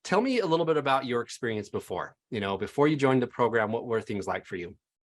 tell me a little bit about your experience before, before you joined the program. What were things like for you?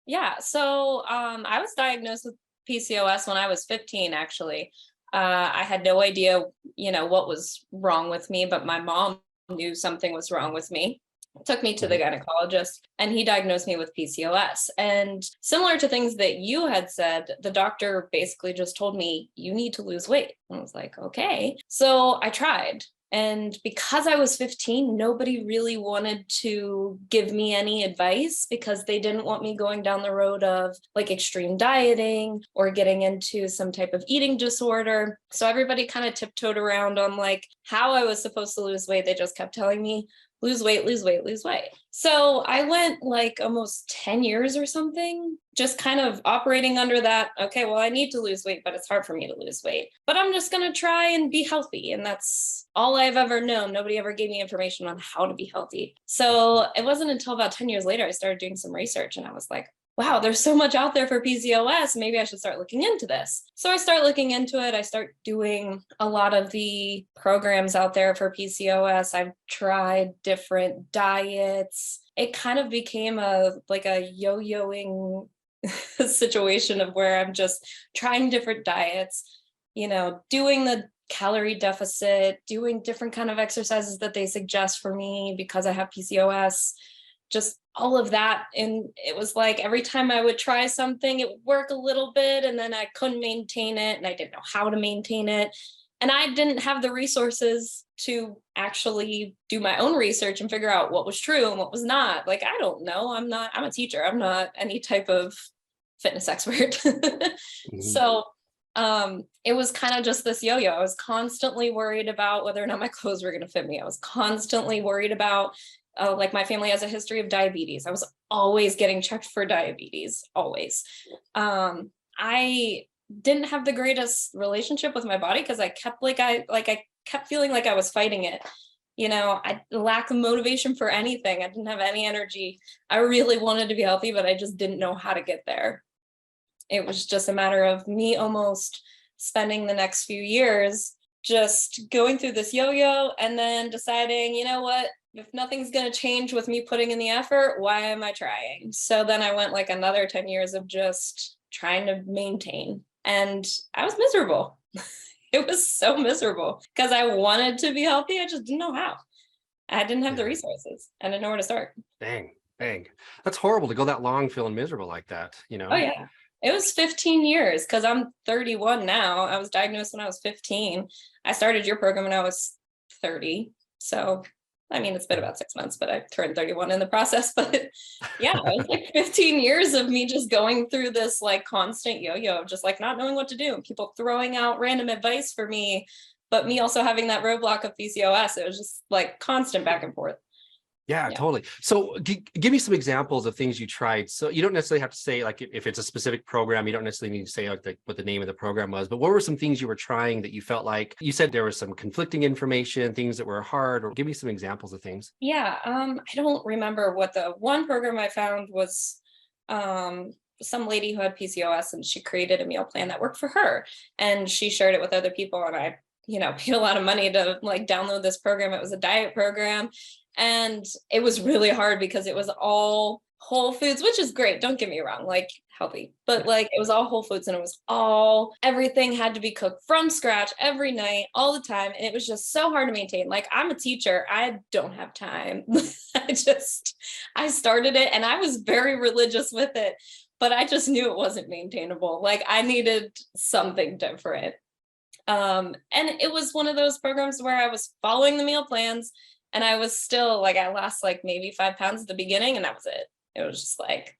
Yeah. So I was diagnosed with PCOS when I was 15, actually. I had no idea, what was wrong with me, but my mom knew something was wrong with me. Took me to the Mhm. gynecologist and he diagnosed me with PCOS. And similar to things that you had said, the doctor basically just told me, you need to lose weight. And I was like, okay. So I tried. And because I was 15, nobody really wanted to give me any advice because they didn't want me going down the road of like extreme dieting or getting into some type of eating disorder. So everybody kind of tiptoed around on like how I was supposed to lose weight. They just kept telling me, lose weight, lose weight, lose weight. So I went like almost 10 years or something, just kind of operating under that. Okay, well, I need to lose weight, but it's hard for me to lose weight. But I'm just going to try and be healthy. And that's all I've ever known. Nobody ever gave me information on how to be healthy. So it wasn't until about 10 years later, I started doing some research and I was like, wow, there's so much out there for PCOS. Maybe I should start looking into this. So I start looking into it. I start doing a lot of the programs out there for PCOS. I've tried different diets. It kind of became a yo-yoing situation of where I'm just trying different diets, doing the calorie deficit, doing different kind of exercises that they suggest for me because I have PCOS, just all of that. And it was like every time I would try something, it would work a little bit and then I couldn't maintain it and I didn't know how to maintain it. And I didn't have the resources to actually do my own research and figure out what was true and what was not. Like, I don't know. I'm a teacher. I'm not any type of fitness expert. Mhm. So it was kind of just this yo-yo. I was constantly worried about whether or not my clothes were going to fit me. I was constantly worried about like my family has a history of diabetes. I was always getting checked for diabetes, always. I didn't have the greatest relationship with my body because I kept I kept feeling like I was fighting it. I lack of motivation for anything. I didn't have any energy. I really wanted to be healthy, but I just didn't know how to get there. It was just a matter of me almost spending the next few years just going through this yo-yo and then deciding, you know what, if nothing's going to change with me putting in the effort, why am I trying? So then I went like another 10 years of just trying to maintain. And I was miserable. It was so miserable because I wanted to be healthy. I just didn't know how. I didn't have the Yeah. resources. I didn't know where to start. Dang. That's horrible to go that long feeling miserable like that, Oh, yeah. It was 15 years because I'm 31 now. I was diagnosed when I was 15. I started your program when I was 30. So, I mean, it's been about 6 months, but I turned 31 in the process. But yeah, it was like 15 years of me just going through this like constant yo-yo, just like not knowing what to do. People throwing out random advice for me, but me also having that roadblock of PCOS. It was just like constant back and forth. Yeah, Yeah. totally. So give me some examples of things you tried. So you don't necessarily have to say like if it's a specific program, you don't necessarily need to say like what the name of the program was, but what were some things you were trying that you felt like you said there was some conflicting information, things that were hard, or give me some examples of things. Yeah, I don't remember what the one program I found was. Some lady who had PCOS and she created a meal plan that worked for her, and she shared it with other people. And I, paid a lot of money to like download this program. It was a diet program, and it was really hard because it was all whole foods, which is great. Don't get me wrong, like healthy, but Yeah. like it was all whole foods and it was all everything had to be cooked from scratch every night, all the time. And it was just so hard to maintain. Like I'm a teacher, I don't have time. I started it and I was very religious with it, but I just knew it wasn't maintainable. Like I needed something different. And it was one of those programs where I was following the meal plans and I was still like, I lost like maybe 5 pounds at the beginning and that was it. It was just like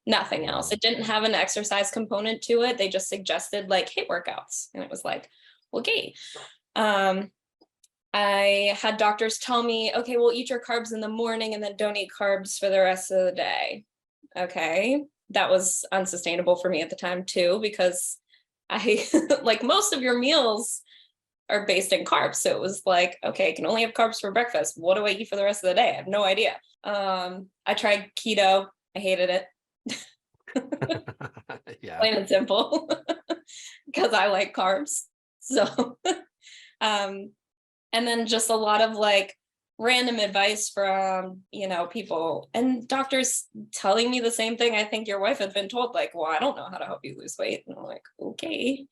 nothing else. It didn't have an exercise component to it. They just suggested like HIIT workouts. And it was like, okay. I had doctors tell me, okay, well, eat your carbs in the morning and then don't eat carbs for the rest of the day. Okay. That was unsustainable for me at the time too, because I like most of your meals are based in carbs. So it was like, okay, I can only have carbs for breakfast. What do I eat for the rest of the day? I have no idea. I tried keto. I hated it. Yeah. Plain and simple, because I like carbs. So, and then just a lot of like random advice from, people and doctors telling me the same thing. I think your wife had been told, like, well, I don't know how to help you lose weight. And I'm like, okay,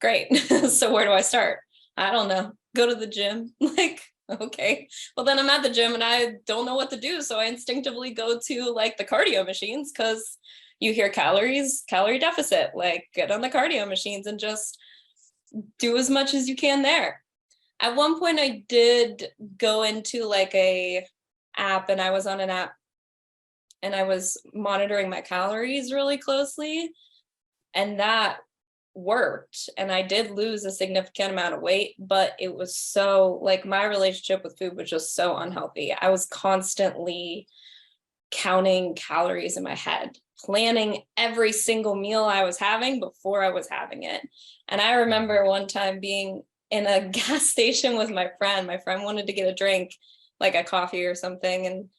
great. So where do I start? I don't know. Go to the gym. Like, okay. Well, then I'm at the gym and I don't know what to do. So I instinctively go to like the cardio machines because you hear calorie deficit, like get on the cardio machines and just do as much as you can there. At one point I did go into like a app, and I was on an app and I was monitoring my calories really closely, and that worked. And I did lose a significant amount of weight, but it was so like my relationship with food was just so unhealthy. I was constantly counting calories in my head, planning every single meal I was having before I was having it. And I remember one time being in a gas station with my friend. My friend wanted to get a drink, like a coffee or something. And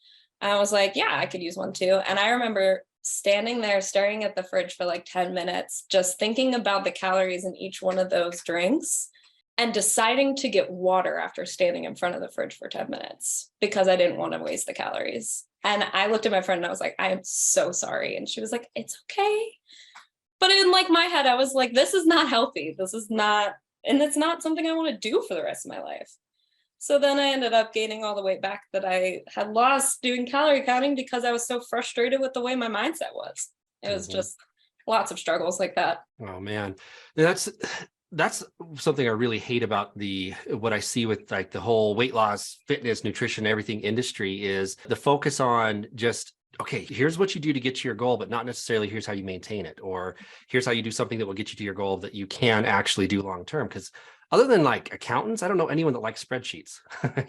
I was like, yeah, I could use one too. And I remember standing there staring at the fridge for like 10 minutes, just thinking about the calories in each one of those drinks and deciding to get water after standing in front of the fridge for 10 minutes because I didn't want to waste the calories. And I looked at my friend and I was like, I am so sorry. And she was like, it's okay. But in like my head, I was like, this is not healthy. This is not, and it's not something I want to do for the rest of my life. So then I ended up gaining all the weight back that I had lost doing calorie counting because I was so frustrated with the way my mindset was. It was just lots of struggles like that. Oh man, that's something I really hate about what I see with like the whole weight loss, fitness, nutrition, everything industry is the focus on just, okay, here's what you do to get to your goal, but not necessarily here's how you maintain it, or here's how you do something that will get you to your goal that you can actually do long term. Because other than like accountants, I don't know anyone that likes spreadsheets,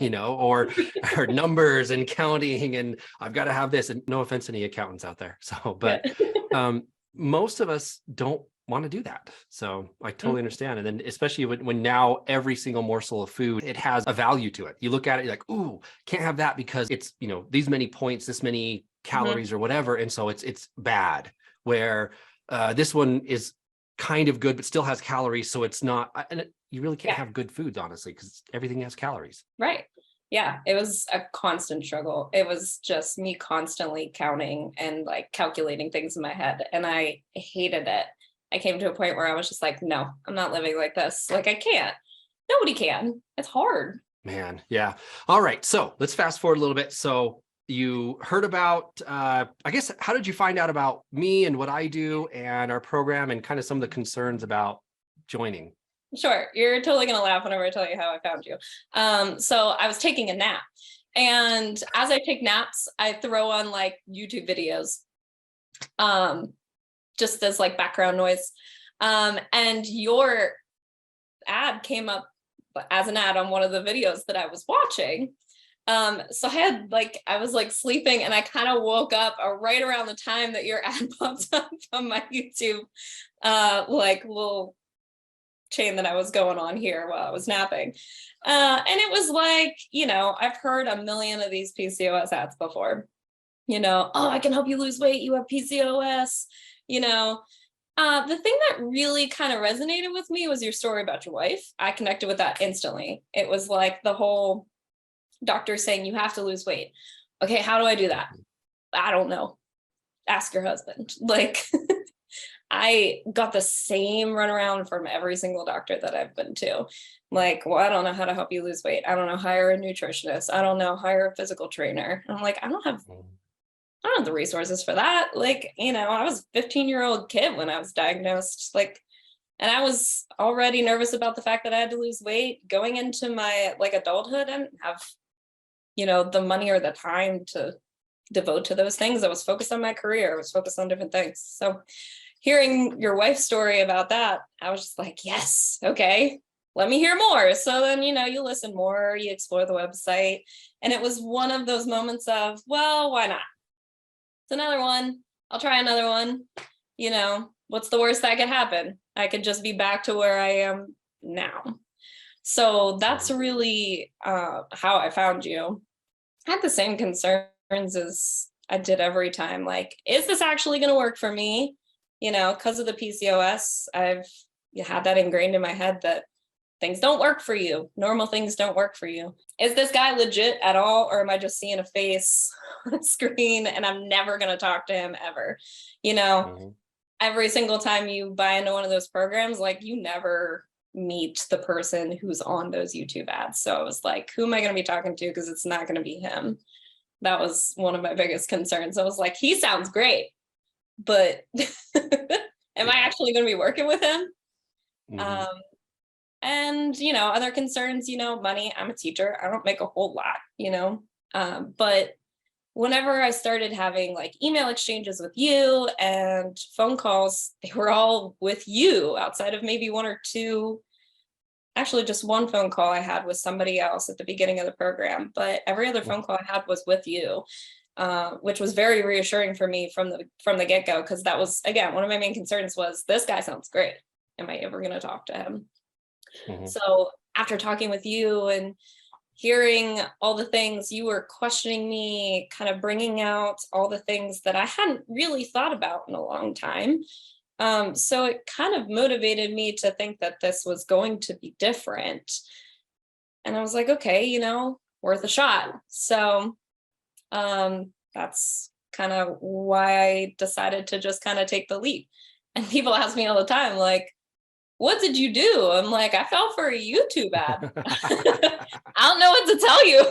or numbers and counting, and I've got to have this. And no offense to any accountants out there. So, but most of us don't want to do that. So I totally understand. And then especially when now every single morsel of food, it has a value to it. You look at it, you're like, ooh, can't have that because it's, these many points, this many calories or whatever. And so it's bad, where this one is kind of good, but still has calories. So it's not, and you really can't have good foods, honestly, because everything has calories. Right. Yeah. It was a constant struggle. It was just me constantly counting and like calculating things in my head. And I hated it. I came to a point where I was just like, no, I'm not living like this. Like I can't. Nobody can. It's hard. Man. Yeah. All right. So let's fast forward a little bit. So you heard about, I guess, how did you find out about me and what I do and our program and kind of some of the concerns about joining? Sure. You're totally going to laugh whenever I tell you how I found you. So I was taking a nap, and as I take naps, I throw on like YouTube videos, just as like background noise. And your ad came up as an ad on one of the videos that I was watching. So I was like sleeping, and I kind of woke up right around the time that your ad popped up on my YouTube, like little chain that I was going on here while I was napping. And it was like, I've heard a million of these PCOS ads before, oh, I can help you lose weight. You have PCOS, the thing that really kind of resonated with me was your story about your wife. I connected with that instantly. It was like the whole doctor saying you have to lose weight. Okay, how do I do that? I don't know. Ask your husband. Like I got the same runaround from every single doctor that I've been to. Like, well, I don't know how to help you lose weight. I don't know, hire a nutritionist. I don't know, hire a physical trainer. And I'm like, I don't have the resources for that. Like, I was a 15-year-old kid when I was diagnosed, and I was already nervous about the fact that I had to lose weight going into my adulthood. I didn't have, the money or the time to devote to those things. I was focused on my career. I was focused on different things. So hearing your wife's story about that, I was just like, yes, okay, let me hear more. So then, you listen more, you explore the website. And it was one of those moments of, well, why not? It's another one. I'll try another one. What's the worst that could happen? I could just be back to where I am now. So that's really how I found you. I had the same concerns as I did every time. Like, is this actually going to work for me? Because of the PCOS, I've had that ingrained in my head that things don't work for you. Normal things don't work for you. Is this guy legit at all? Or am I just seeing a face on a screen and I'm never going to talk to him ever? You know, Mhm. every single time you buy into one of those programs, like you never meet the person who's on those YouTube ads. So I was like, who am I going to be talking to? Because it's not going to be him. That was one of my biggest concerns. I was like, he sounds great, but am I Yeah. actually going to be working with him? Mhm. Um, and other concerns, money. I'm a teacher. I don't make a whole lot, but whenever I started having like email exchanges with you and phone calls, they were all with you outside of maybe one or two. Actually, just one phone call I had with somebody else at the beginning of the program, but every other phone call I had was with you, which was very reassuring for me from the get-go, because that was, again, one of my main concerns was, this guy sounds great. Am I ever going to talk to him? Mhm. So after talking with you and hearing all the things you were questioning me, kind of bringing out all the things that I hadn't really thought about in a long time. So it kind of motivated me to think that this was going to be different. And I was like, okay, worth a shot. So that's kind of why I decided to just kind of take the leap. And people ask me all the time, like, what did you do? I'm like, I fell for a YouTube ad. I don't know what to tell you.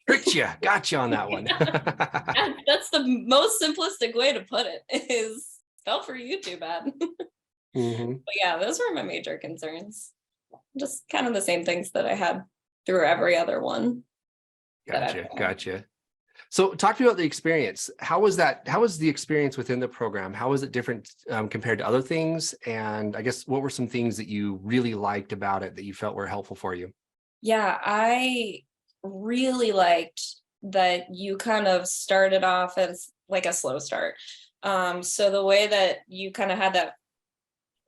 Tricked you, got you on that one. That's the most simplistic way to put it, is fell for a YouTube ad. Mhm. But yeah, those were my major concerns. Just kind of the same things that I had through every other one that I've Gotcha, done. gotcha. So talk to me about the experience. How was that? How was the experience within the program? How was it different compared to other things? And I guess what were some things that you really liked about it that you felt were helpful for you? Yeah, I really liked that you kind of started off as like a slow start. So the way that you kind of had that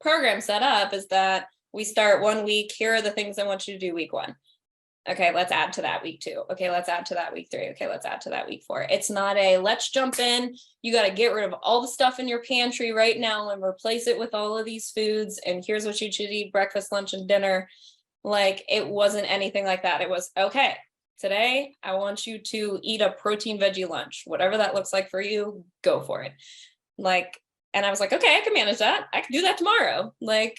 program set up is that we start one week. Here are the things I want you to do week one. Okay, let's add to that week 2. Okay, let's add to that week 3. Okay, let's add to that week 4. It's not a let's jump in. You got to get rid of all the stuff in your pantry right now and replace it with all of these foods. And here's what you should eat: breakfast, lunch, and dinner. Like, it wasn't anything like that. It was, okay, today I want you to eat a protein veggie lunch. Whatever that looks like for you, go for it. Like, and I was like, okay, I can manage that. I can do that tomorrow. Like,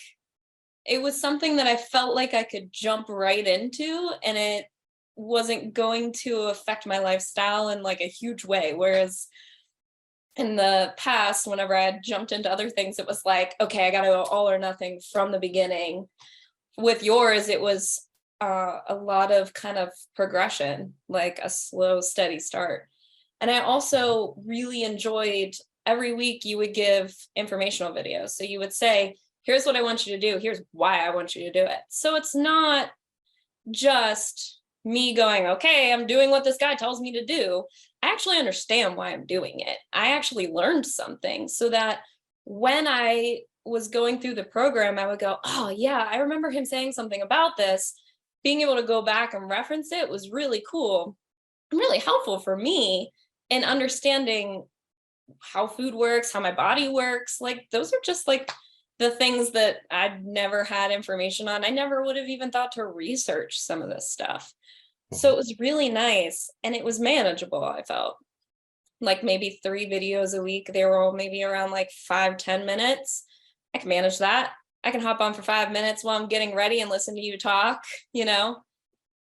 it was something that I felt like I could jump right into, and it wasn't going to affect my lifestyle in like a huge way. Whereas in the past, whenever I had jumped into other things, it was like, okay, I got to go all or nothing from the beginning. With yours, it was a lot of kind of progression, like a slow, steady start. And I also really enjoyed, every week you would give informational videos. So you would say, here's what I want you to do. Here's why I want you to do it. So it's not just me going, okay, I'm doing what this guy tells me to do. I actually understand why I'm doing it. I actually learned something, so that when I was going through the program, I would go, oh, yeah, I remember him saying something about this. Being able to go back and reference it was really cool and really helpful for me in understanding how food works, how my body works. Like, those are just like the things that I'd never had information on. I never would have even thought to research some of this stuff. So it Mhm. was really nice, and it was manageable. I felt like maybe 3 videos a week. They were all maybe around like 5-10 minutes. I can manage that. I can hop on for 5 minutes while I'm getting ready and listen to you talk, you know?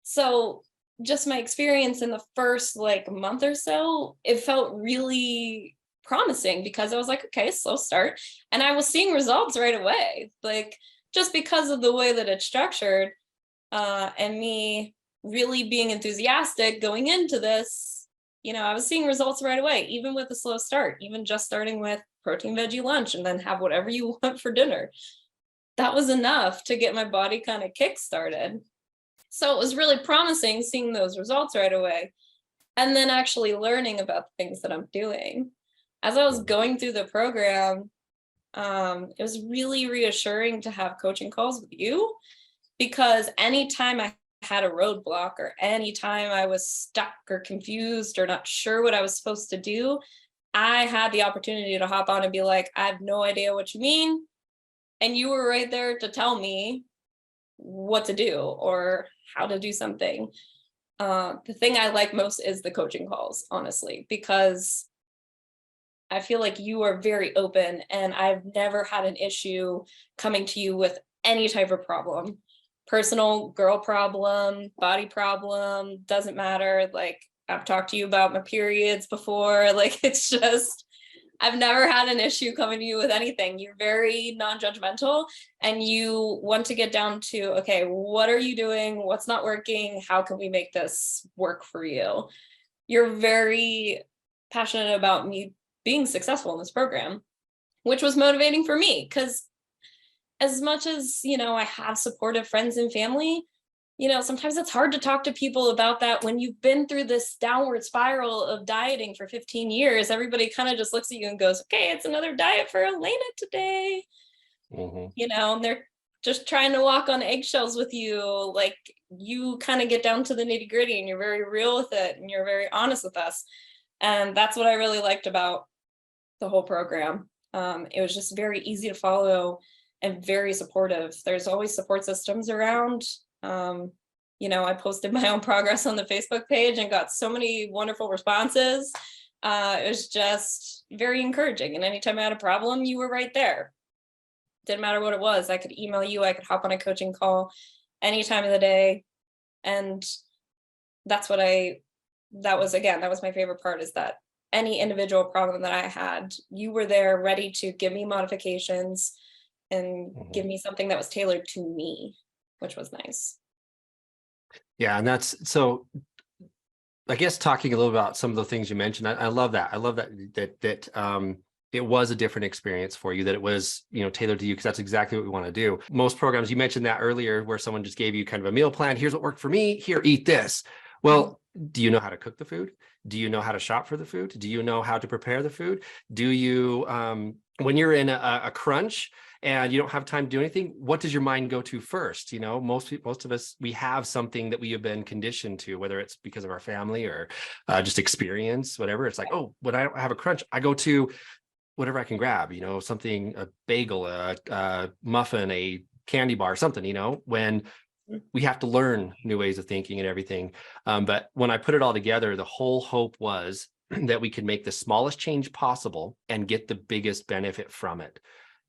So just my experience in the first like month or so, it felt really promising, because I was like, okay, slow start. And I was seeing results right away, like just because of the way that it's structured, and me really being enthusiastic going into this. I was seeing results right away, even with a slow start, even just starting with protein veggie lunch and then have whatever you want for dinner. That was enough to get my body kind of kick started. So it was really promising seeing those results right away, and then actually learning about the things that I'm doing. As I was Mhm. going through the program, it was really reassuring to have coaching calls with you, because anytime I had a roadblock, or anytime I was stuck or confused or not sure what I was supposed to do, I had the opportunity to hop on and be like, I have no idea what you mean. And you were right there to tell me, what to do or how to do something. The thing I like most is the coaching calls, honestly, because I feel like you are very open, and I've never had an issue coming to you with any type of problem. Personal, girl problem, body problem, doesn't matter. Like, I've talked to you about my periods before. Like, it's just, I've never had an issue coming to you with anything. You're very non-judgmental, and you want to get down to, okay, what are you doing? What's not working? How can we make this work for you? You're very passionate about me being successful in this program, which was motivating for me, because as much as, I have supportive friends and family, sometimes it's hard to talk to people about that when you've been through this downward spiral of dieting for 15 years. Everybody kind of just looks at you and goes, okay, it's another diet for Elena today. And they're just trying to walk on eggshells with you. Like, you kind of get down to the nitty gritty, and you're very real with it, and you're very honest with us. And that's what I really liked about the whole program. It was just very easy to follow and very supportive. There's always support systems around. I posted my own progress on the Facebook page and got so many wonderful responses. It was just very encouraging. And anytime I had a problem, you were right there. Didn't matter what it was. I could email you, I could hop on a coaching call any time of the day. And that was my favorite part, is that any individual problem that I had, you were there ready to give me modifications and give me something that was tailored to me, which was nice. Yeah. And that's, so I guess talking a little about some of the things you mentioned, I love that. I love that it was a different experience for you, that it was, tailored to you, because that's exactly what we want to do. Most programs, you mentioned that earlier, where someone just gave you kind of a meal plan. Here's what worked for me. Here, eat this. Well, do you know how to cook the food? Do you know how to shop for the food? Do you know how to prepare the food? Do you, when you're in a crunch and you don't have time to do anything, what does your mind go to first? Most of us, we have something that we have been conditioned to, whether it's because of our family or just experience, whatever. It's like, oh, when I don't have a crunch, I go to whatever I can grab, something, a bagel, a muffin, a candy bar, something, when we have to learn new ways of thinking and everything. But when I put it all together, the whole hope was that we could make the smallest change possible and get the biggest benefit from it.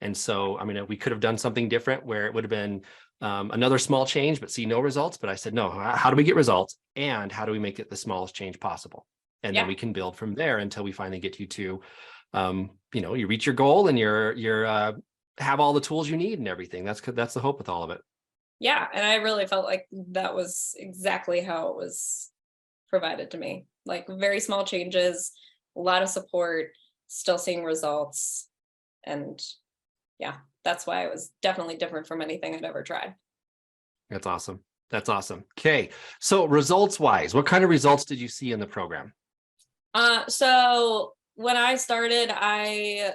And so, we could have done something different where it would have been another small change, but see no results. But I said, no, how do we get results? And how do we make it the smallest change possible? And then we can build from there until we finally get you to, you reach your goal, and you're have all the tools you need and everything. That's the hope with all of it. Yeah. And I really felt like that was exactly how it was provided to me. Like, very small changes, a lot of support, still seeing results. And yeah, that's why it was definitely different from anything I'd ever tried. That's awesome. That's awesome. Okay. So results wise, what kind of results did you see in the program? So when I started, I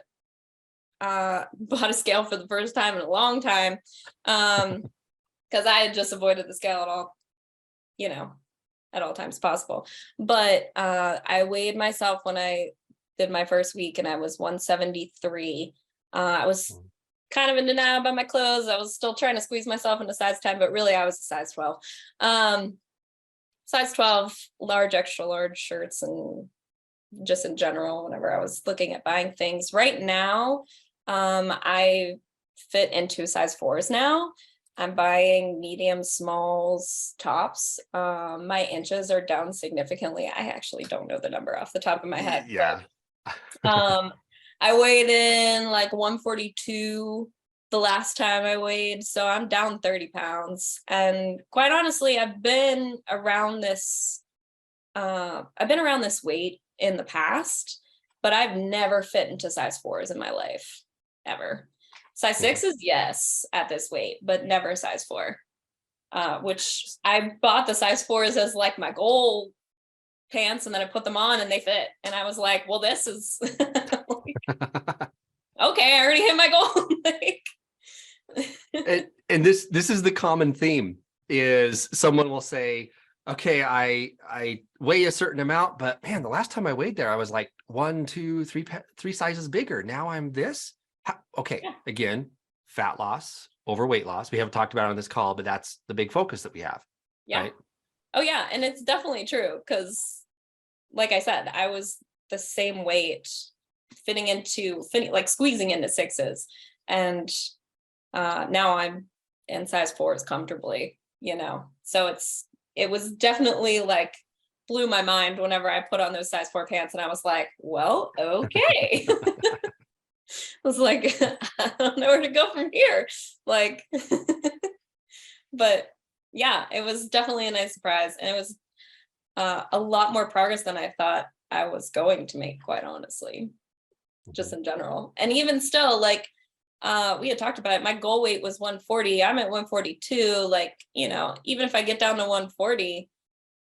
bought a scale for the first time in a long time, because I had just avoided the scale at all times possible. But I weighed myself when I did my first week, and I was 173. I was kind of in denial about my clothes. I was still trying to squeeze myself into size 10, but really I was a size 12. Size 12, large, extra large shirts, and just in general, whenever I was looking at buying things. Right now, I fit into size 4s now. I'm buying medium, smalls, tops. My inches are down significantly. I actually don't know the number off the top of my head. Yeah. But, I weighed in like 142 the last time I weighed, so I'm down 30 pounds. And quite honestly, I've been around this weight in the past, but I've never fit into size 4s in my life, ever. Size 6s, yes, at this weight, but never size 4. Which I bought the size 4s as like my goal pants, and then I put them on and they fit. And I was like, well, this is okay, I already hit my goal. and this is the common theme, is someone will say, okay, I weigh a certain amount, but man, the last time I weighed there, I was like 1, 2, 3 sizes bigger. Now I'm this. Okay, again, fat loss over weight loss. We haven't talked about it on this call, but that's the big focus that we have. Yeah. Right. Oh yeah. And it's definitely true. Cause like I said, I was the same weight like squeezing into sixes. And now I'm in size fours comfortably, so it was definitely like blew my mind whenever I put on those size 4 pants and I was like, well, okay. I was like, I don't know where to go from here. Like, but yeah, it was definitely a nice surprise. And it was a lot more progress than I thought I was going to make, quite honestly, just in general. And even still, like, we had talked about it. My goal weight was 140. I'm at 142. Like, even if I get down to 140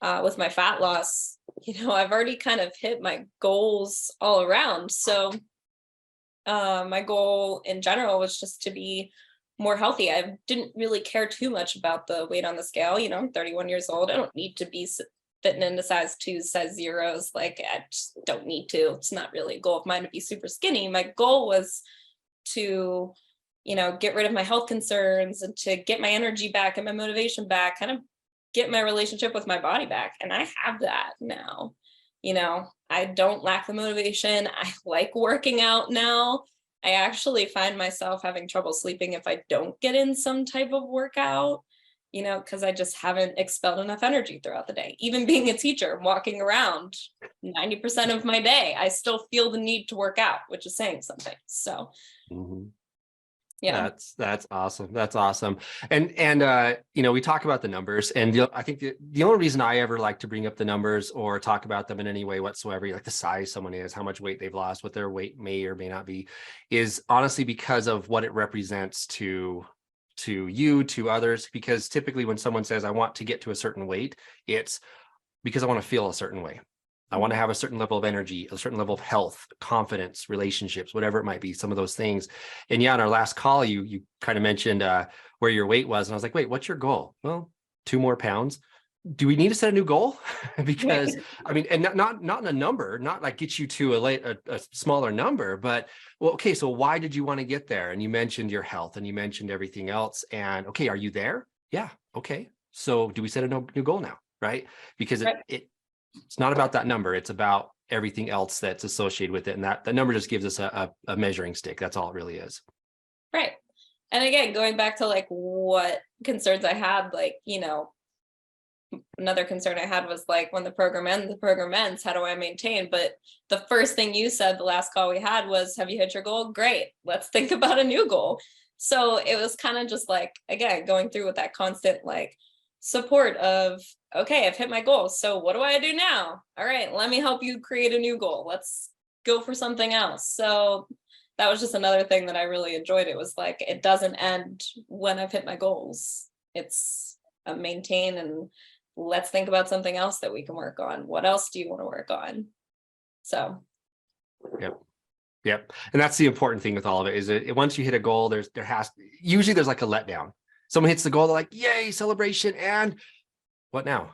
with my fat loss, I've already kind of hit my goals all around. So my goal in general was just to be more healthy. I didn't really care too much about the weight on the scale. I'm 31 years old. I don't need to be fitting into size 2s, size 0s. Like, I just don't need to. It's not really a goal of mine to be super skinny. My goal was to, get rid of my health concerns and to get my energy back and my motivation back, kind of get my relationship with my body back. And I have that now. I don't lack the motivation. I like working out now. I actually find myself having trouble sleeping if I don't get in some type of workout, because I just haven't expelled enough energy throughout the day. Even being a teacher, walking around 90% of my day, I still feel the need to work out, which is saying something. So, yeah, That's awesome. That's awesome. And we talk about the numbers, and I think the only reason I ever like to bring up the numbers or talk about them in any way whatsoever, like the size someone is, how much weight they've lost, what their weight may or may not be, is honestly because of what it represents to you, to others. Because typically when someone says, I want to get to a certain weight, it's because I want to feel a certain way. I want to have a certain level of energy, a certain level of health, confidence, relationships, whatever it might be, some of those things. And yeah, in our last call, you kind of mentioned where your weight was. And I was like, wait, what's your goal? Well, 2 more pounds. Do we need to set a new goal? Because I mean, and not in a number, not like get you to a smaller number, but well, okay, so why did you want to get there? And you mentioned your health and you mentioned everything else. And okay, are you there? Yeah. Okay. So do we set a new goal now? Right? Because it's not about that number. It's about everything else that's associated with it. And that number just gives us a measuring stick. That's all it really is. Right. And again, going back to like what concerns I had, like, another concern I had was like, when the program ends, how do I maintain? But the first thing you said the last call we had was, have you hit your goal? Great. Let's think about a new goal. So it was kind of just like, again, going through with that constant like support of, okay, I've hit my goal. So what do I do now? All right, let me help you create a new goal. Let's go for something else. So that was just another thing that I really enjoyed. It was like, it doesn't end when I've hit my goals. It's a maintain and let's think about something else that we can work on. What else do you want to work on? So. Yep. And that's the important thing with all of it is that once you hit a goal, there's usually like a letdown. Someone hits the goal, they're like, yay, celebration. And what now?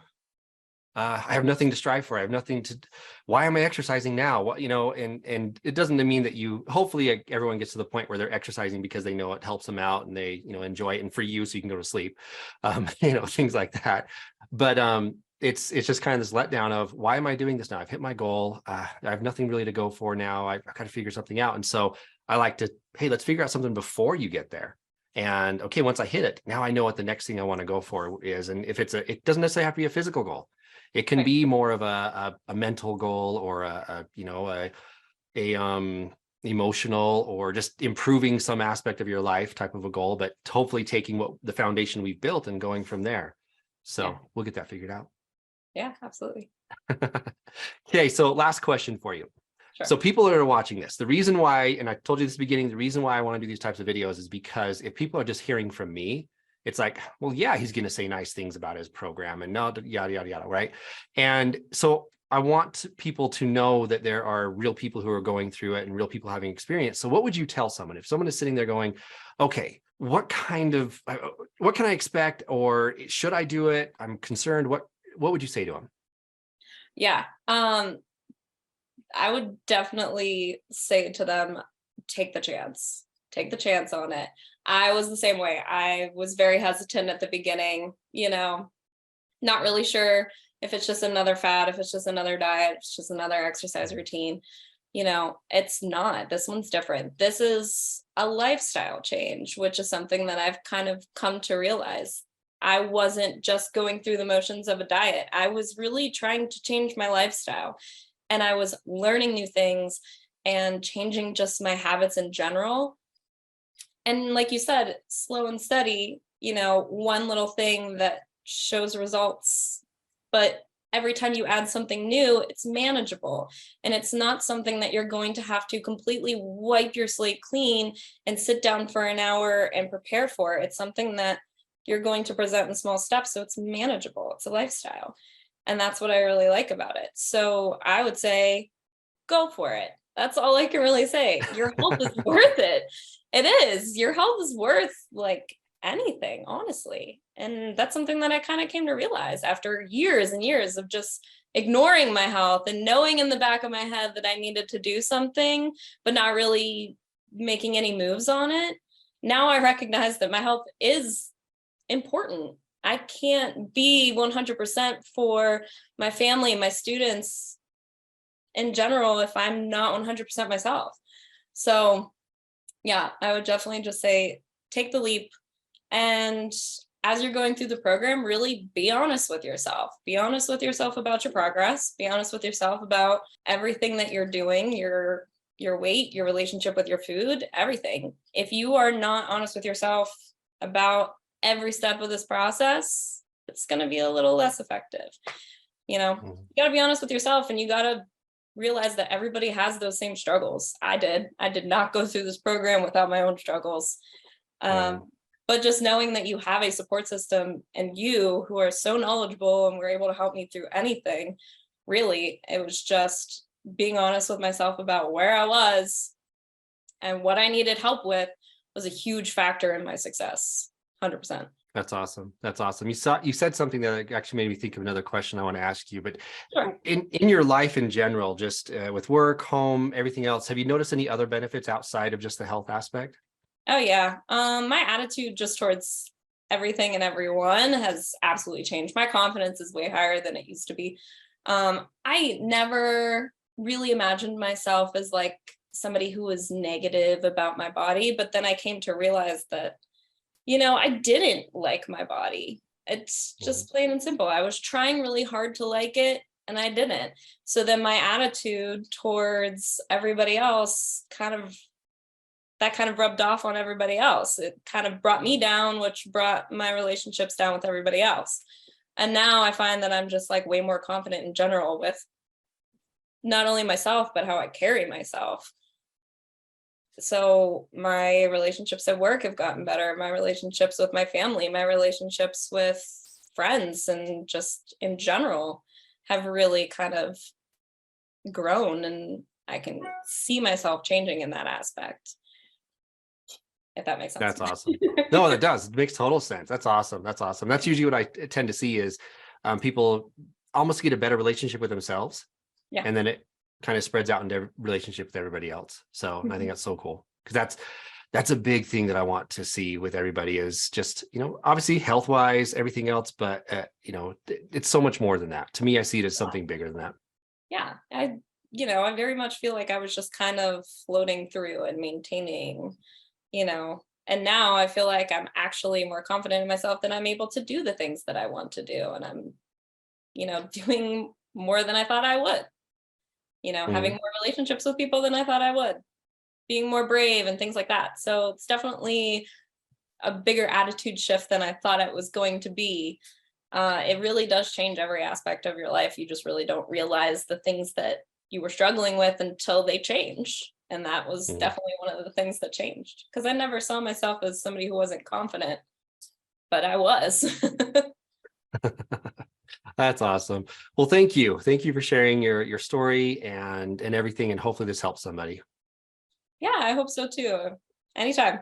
I have nothing to strive for. I have nothing to, why am I exercising now? What, and it doesn't mean that hopefully everyone gets to the point where they're exercising because they know it helps them out and they, enjoy it. And for you, so you can go to sleep, things like that. But it's just kind of this letdown of, why am I doing this now? I've hit my goal. I have nothing really to go for now. I've got to figure something out. And so I like to, hey, let's figure out something before you get there. And okay, once I hit it, now I know what the next thing I want to go for is. And if it doesn't necessarily have to be a physical goal. It can be more of a mental goal or a emotional or just improving some aspect of your life type of a goal, but hopefully taking what the foundation we've built and going from there. So we'll get that figured out. Yeah, absolutely. Okay, so last question for you. Sure. So people that are watching this, the reason why, and I told you this at the beginning, the reason why I want to do these types of videos is because if people are just hearing from me, it's like, well, yeah, he's going to say nice things about his program and no, yada, yada, yada, right? And so I want people to know that there are real people who are going through it and real people having experience. So what would you tell someone if someone is sitting there going, okay, what can I expect? Or should I do it? I'm concerned. What would you say to them? Yeah. I would definitely say to them, take the chance. take the chance on it. I was the same way. I was very hesitant at the beginning, not really sure if it's just another fad, if it's just another diet, if it's just another exercise routine. It's not. This one's different. This is a lifestyle change, which is something that I've kind of come to realize. I wasn't just going through the motions of a diet. I was really trying to change my lifestyle, and I was learning new things and changing just my habits in general. And like you said, slow and steady, one little thing that shows results, but every time you add something new, it's manageable. And it's not something that you're going to have to completely wipe your slate clean and sit down for an hour and prepare for. It's something that you're going to present in small steps. So it's manageable. It's a lifestyle. And that's what I really like about it. So I would say, go for it. That's all I can really say. Your health is worth it. It is. Your health is worth like anything, honestly. And that's something that I kind of came to realize after years and years of just ignoring my health and knowing in the back of my head that I needed to do something, but not really making any moves on it. Now I recognize that my health is important. I can't be 100% for my family, my students in general, if I'm not 100% myself. So yeah, I would definitely just say, take the leap. And as you're going through the program, really be honest with yourself. Be honest with yourself about your progress. Be honest with yourself about everything that you're doing, your weight, your relationship with your food, everything. If you are not honest with yourself about every step of this process, it's going to be a little less effective. You got to be honest with yourself, and you got to realize that everybody has those same struggles. I did not go through this program without my own struggles. But just knowing that you have a support system and you who are so knowledgeable and were able to help me through anything, really, it was just being honest with myself about where I was and what I needed help with was a huge factor in my success. 100%. That's awesome. That's awesome. You said something that actually made me think of another question I want to ask you, but sure. In your life in general, just with work, home, everything else, have you noticed any other benefits outside of just the health aspect? Oh yeah. My attitude just towards everything and everyone has absolutely changed. My confidence is way higher than it used to be. I never really imagined myself as like somebody who was negative about my body, but then I came to realize that, I didn't like my body. It's just plain and simple. I was trying really hard to like it and I didn't. So then my attitude towards everybody else kind of rubbed off on everybody else. It kind of brought me down, which brought my relationships down with everybody else. And now I find that I'm just like way more confident in general with not only myself, but how I carry myself. So my relationships at work have gotten better. My relationships with my family, my relationships with friends, and just in general have really kind of grown. And I can see myself changing in that aspect. If that makes sense. That's awesome. No, that does. It makes total sense. That's awesome. That's awesome. That's usually what I tend to see is people almost get a better relationship with themselves. Yeah. And then it kind of spreads out into relationship with everybody else. So I think that's so cool, because that's a big thing that I want to see with everybody is just, obviously health wise, everything else, but it's so much more than that. To me, I see it as something bigger than that. Yeah. I very much feel like I was just kind of floating through and maintaining, and now I feel like I'm actually more confident in myself that I'm able to do the things that I want to do. And I'm, doing more than I thought I would, having more relationships with people than I thought I would, being more brave and things like that. So it's definitely a bigger attitude shift than I thought it was going to be. It really does change every aspect of your life. You just really don't realize the things that you were struggling with until they change. And that was definitely one of the things that changed, because I never saw myself as somebody who wasn't confident, but I was. That's awesome. Well, thank you. Thank you for sharing your story and everything. And hopefully this helps somebody. Yeah, I hope so too. Anytime.